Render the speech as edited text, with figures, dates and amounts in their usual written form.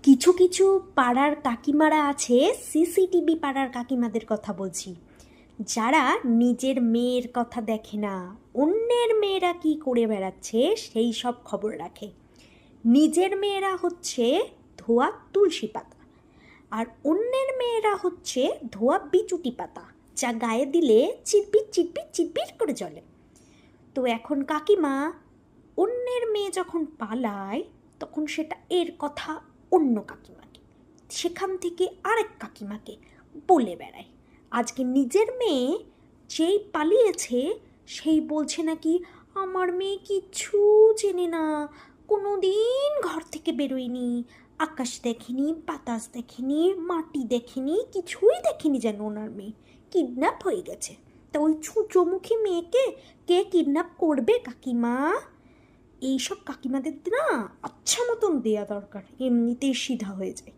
কিছু কিছু পাড়ার কাকিমারা আছে, সিসিটিভি পাড়ার কাকিমাদের কথা বলছি, যারা নিজের মেয়ের কথা দেখে না, অন্যের মেয়েরা কি করে বেড়াচ্ছে সেই সব খবর রাখে। নিজের মেয়েরা হচ্ছে ধোয়া তুলসী পাতা, আর অন্যের মেয়েরা হচ্ছে ধোয়া বিচুটি পাতা, যা গায়ে দিলে চিটপিট চিটপিট চিটপিট করে চলে। তো এখন কাকিমা অন্যের মেয়ে যখন পালায়, তখন সেটা এর কথা অন্য কাকিমাকে, সেখান থেকে আরেক কাকিমাকে বলে বেড়ায়। আজকে নিজের মেয়ে যেই পালিয়েছে সেই বলছে নাকি আমার মেয়ে কিচ্ছু চেনে না, কোনো দিন ঘর থেকে বেরোয়নি, আকাশ দেখেনি, বাতাস দেখেনি, মাটি দেখেনি, কিছুই দেখেনি যেন ওনার মেয়ে কিডন্যাপ হয়ে গেছে। তা ওই ছুঁচোমুখী মেয়েকে কে কিডন্যাপ করবে কাকিমা? এইসব কাকিমাদের না আচ্ছা মতন দেয়া দরকার, এমনিতেই সিধা হয়ে যায়।